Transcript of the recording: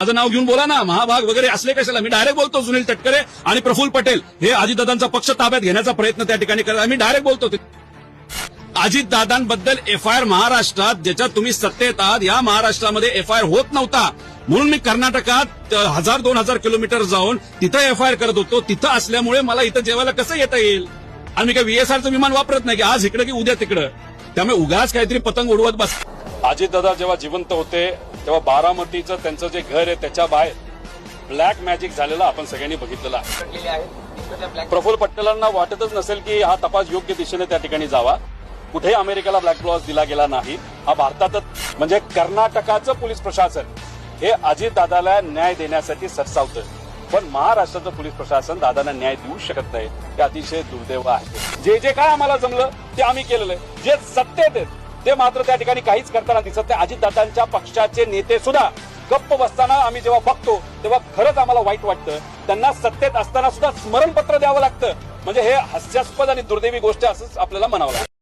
माझं नाव घेऊन बोला ना, महाभाग वगैरे असले कशाला. मी डायरेक्ट बोलतो सुनील तटकरे आणि प्रफुल्ल पटेल हे अजितदादांचा पक्ष ताब्यात घेण्याचा प्रयत्न त्या ठिकाणी करतात. मी डायरेक्ट बोलतो अजितदादांबद्दल एफआयआर महाराष्ट्रात ज्याच्यात तुम्ही सत्तेत आहात, या महाराष्ट्रामध्ये एफआयआर होत नव्हता. म्हणून मी कर्नाटकात 1000-2000 किलोमीटर जाऊन तिथं एफआयआर करत होतो. तिथं असल्यामुळे मला इथं जेवायला कसं येता येईल. आणि मी काय VSRचं विमान वापरत नाही की आज इकडे की उद्या तिकडं. त्यामुळे उगाच काहीतरी पतंग उडवत बस. अजितदादा जेव्हा जिवंत होते तेव्हा बारामतीचं त्यांचं जे घर आहे त्याच्या बाहेर ब्लॅक मॅजिक झालेलं आपण सगळ्यांनी बघितलेलं आहे. प्रफुल्ल पटेलांना वाटतच नसेल की हा तपास योग्य दिशेने त्या ठिकाणी जावा. कुठेही अमेरिकेला ब्लॅक क्लॉज दिला गेला नाही. हा भारतातच म्हणजे कर्नाटकाचं पोलीस प्रशासन हे अजितदादाला न्याय देण्यासाठी सरसावतं, पण महाराष्ट्राचं पोलीस प्रशासन दादांना न्याय देऊ शकत नाही. ते अतिशय दुर्दैव आहे. जे जे काय आम्हाला जमलं ते आम्ही केलेलं आहे. जे सत्तेत आहेत ते मात्र त्या ठिकाणी काहीच करताना दिसत नाही. अजितदादांच्या पक्षाचे नेते सुद्धा गप्प बसताना आम्ही जेव्हा बघतो तेव्हा खरंच आम्हाला वाईट वाटतं. त्यांना सत्तेत असताना सुद्धा स्मरणपत्र द्यावं लागतं. म्हणजे हे हास्यास्पद आणि दुर्दैवी गोष्ट असंच आपल्याला म्हणावं लागतं.